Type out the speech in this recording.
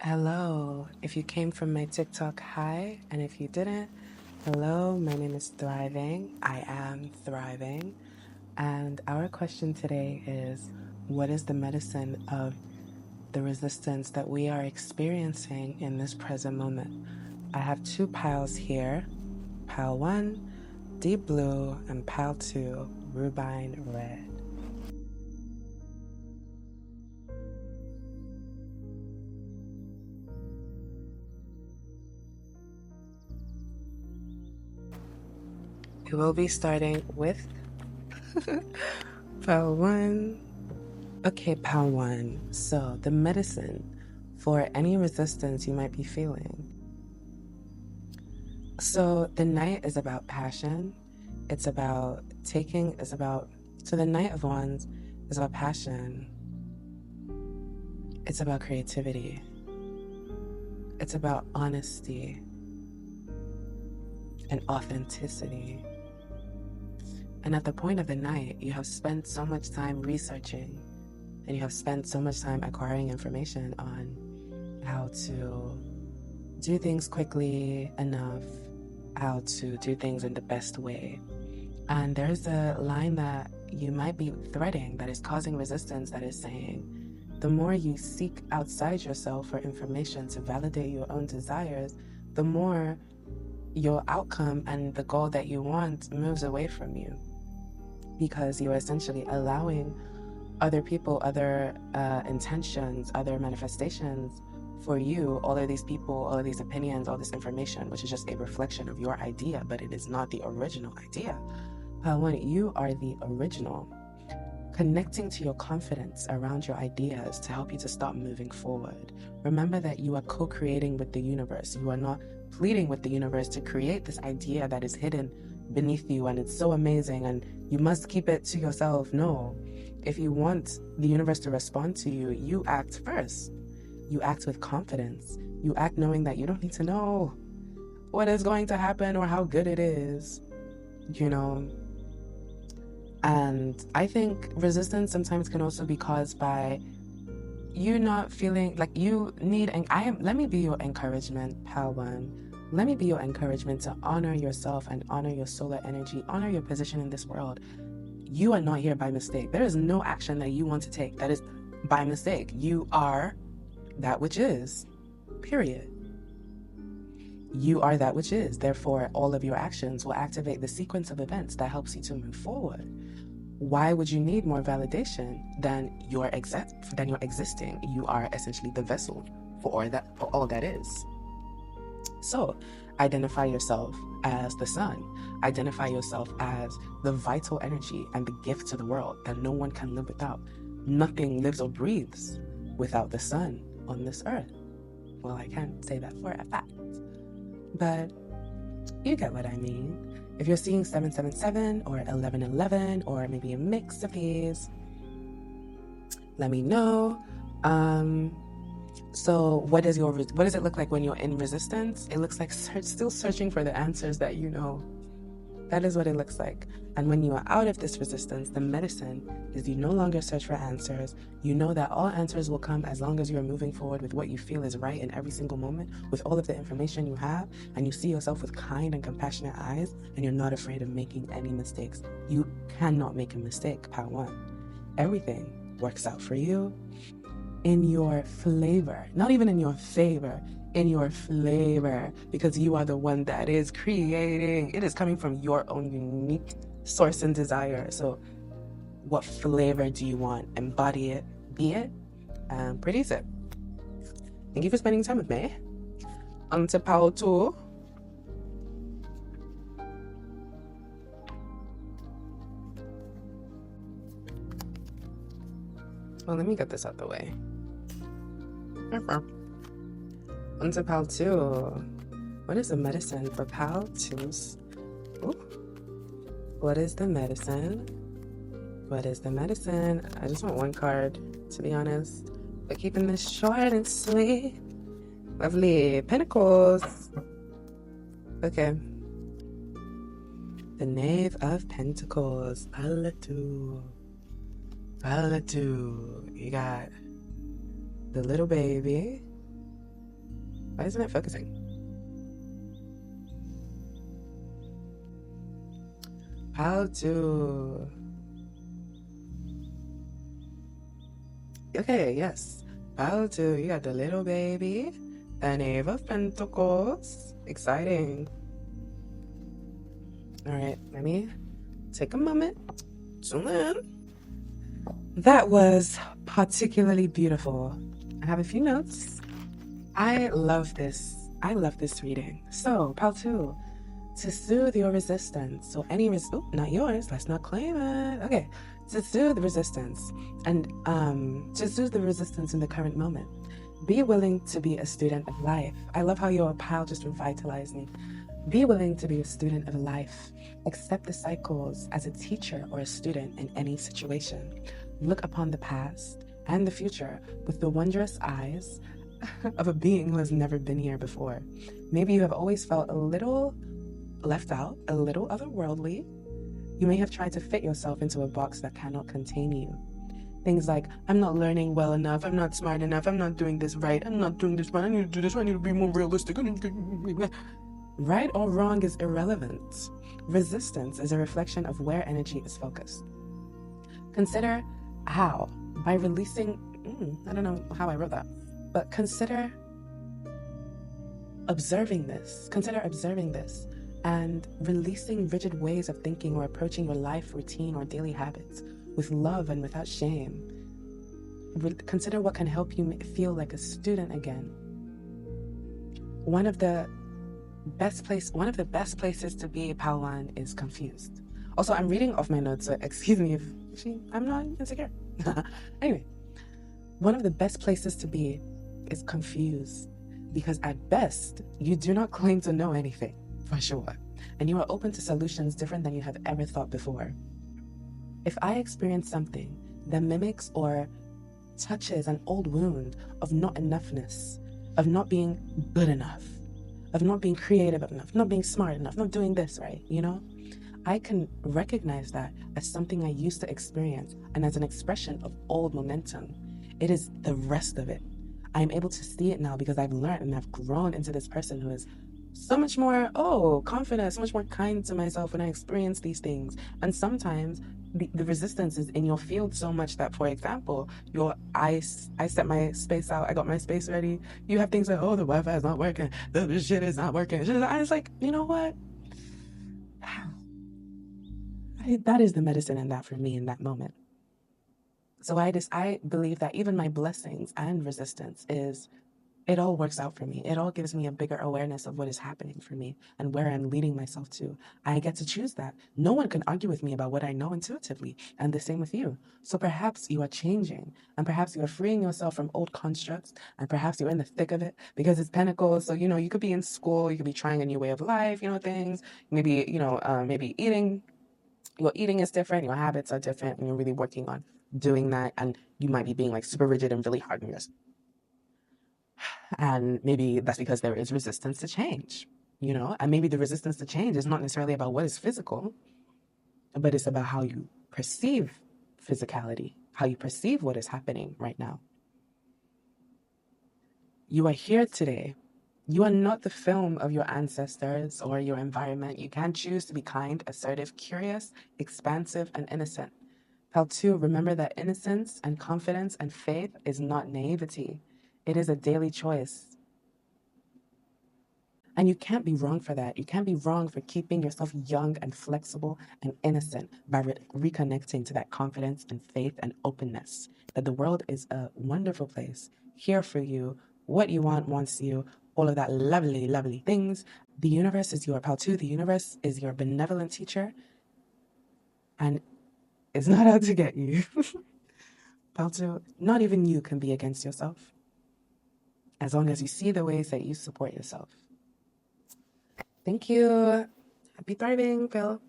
Hello. If you came from my TikTok, hi. And if you didn't, hello. My name is Thriving. I am thriving. And our question today is, what is the medicine of the resistance that we are experiencing in this present moment? I have two piles here. Pile 1, deep blue, and pile 2, rubine red. We will be starting with pile 1. Okay, pile 1. So, the medicine for any resistance you might be feeling. So, the Knight is about passion. So the Knight of Wands is about passion. It's about creativity. It's about honesty and authenticity. And at the point of the Knight, you have spent so much time researching and you have spent so much time acquiring information on how to do things quickly enough, how to do things in the best way. And there's a line that you might be threading that is causing resistance that is saying, the more you seek outside yourself for information to validate your own desires, the more your outcome and the goal that you want moves away from you, because you're essentially allowing other people, other intentions, other manifestations for you, all of these people, all of these opinions, all this information, which is just a reflection of your idea, but it is not the original idea. When you are the original, connecting to your confidence around your ideas to help you to stop moving forward. Remember that you are co-creating with the universe. You are not pleading with the universe to create this idea that is hidden beneath you and it's so amazing and you must keep it to yourself. No. If you want the universe to respond to you, you act first. You act with confidence. You act knowing that you don't need to know what is going to happen or how good it is, you know. And I think resistance sometimes can also be caused by you not feeling like you need, and let me be your encouragement, pal one. Let me be your encouragement to honor yourself and honor your solar energy, honor your position in this world. You are not here by mistake. There is no action that you want to take that is by mistake. You are that which is, period. You are that which is. Therefore, all of your actions will activate the sequence of events that helps you to move forward. Why would you need more validation than your existing? You are essentially the vessel for all that is. So, identify yourself as the sun. Identify yourself as the vital energy and the gift to the world that no one can live without. Nothing lives or breathes without the sun on this earth. Well, I can't say that for a fact, but you get what I mean. If you're seeing 777 or 1111 or maybe a mix of these, let me know. So what does it look like when you're in resistance? It looks like still searching for the answers that you know. That is what it looks like. And when you are out of this resistance, the medicine is you no longer search for answers. You know that all answers will come as long as you're moving forward with what you feel is right in every single moment, with all of the information you have, and you see yourself with kind and compassionate eyes, and you're not afraid of making any mistakes. You cannot make a mistake, part one. Everything works out for you in your flavor, not even in your favor, in your flavor, because you are the one that is creating. It is coming from your own unique source and desire. So what flavor do you want? Embody it, be it, and produce it. Thank you for spending time with me. On to Pao 2. Well, let me get this out the way. On to Pal 2. What is the medicine for Pal 2's? What is the medicine? What is the medicine? I just want one card, to be honest. But keeping this short and sweet. Lovely. Pentacles. Okay. The Knave of Pentacles. Pal 2. Pal 2. You got the little baby. Why isn't it focusing? How to... Okay, yes. How to... You got the little baby. The Knave of Pentacles. Exciting. All right, let me take a moment. Zoom in. That was particularly beautiful. I have a few notes. I love this. I love this reading. So, Pal 2, to soothe your resistance. So not yours. Let's not claim it. Okay, to soothe the resistance and to soothe the resistance in the current moment. Be willing to be a student of life. I love how your pile just revitalized me. Be willing to be a student of life. Accept the cycles as a teacher or a student in any situation. Look upon the past and the future with the wondrous eyes of a being who has never been here before. Maybe you have always felt a little left out, a little otherworldly. You may have tried to fit yourself into a box that cannot contain you. Things like, I'm not learning well enough, I'm not smart enough, I'm not doing this right, I'm not doing this right, I need to do this, I need to be more realistic. Right or wrong is irrelevant. Resistance is a reflection of where energy is focused. Consider how, by releasing, I don't know how I wrote that, but consider observing this and releasing rigid ways of thinking or approaching your life routine or daily habits with love and without shame. Consider what can help you feel like a student again. One of the best places to be, Pawan, is confused. Also, I'm reading off my notes, so excuse me if I'm not insecure. Anyway, one of the best places to be is confused, because at best, you do not claim to know anything, for sure, and you are open to solutions different than you have ever thought before. If I experience something that mimics or touches an old wound of not enoughness, of not being good enough, of not being creative enough, not being smart enough, not doing this right, I can recognize that as something I used to experience and as an expression of old momentum. It is the rest of it. I am able to see it now because I've learned and I've grown into this person who is so much more, confident, so much more kind to myself when I experience these things. And sometimes the resistance is in your field so much that, for example, I set my space out, I got my space ready. You have things like, the Wi-Fi is not working, the shit is not working. I was like, you know what? That is the medicine in that for me in that moment. So I believe that even my blessings and resistance it all works out for me. It all gives me a bigger awareness of what is happening for me and where I'm leading myself to. I get to choose that. No one can argue with me about what I know intuitively, and the same with you. So perhaps you are changing, and perhaps you are freeing yourself from old constructs, and perhaps you're in the thick of it because it's Pentacles. So, you could be in school, you could be trying a new way of life, things, maybe, maybe eating. Your eating is different, your habits are different, and you're really working on doing that, and you might be being like super rigid and really hard on yourself. And maybe that's because there is resistance to change, and maybe the resistance to change is not necessarily about what is physical, but it's about how you perceive physicality, how you perceive what is happening right now. You are here today. You are not the film of your ancestors or your environment. You can choose to be kind, assertive, curious, expansive, and innocent. Pal 2, remember that innocence and confidence and faith is not naivety. It is a daily choice. And you can't be wrong for that. You can't be wrong for keeping yourself young and flexible and innocent by reconnecting to that confidence and faith and openness. That the world is a wonderful place, here for you. What you want wants you, all of that lovely, lovely things. The universe is your Pal 2. The universe is your benevolent teacher. And it's not out to get you. Pal 2, not even you can be against yourself, as long as you see the ways that you support yourself. Thank you. Happy thriving, Phil.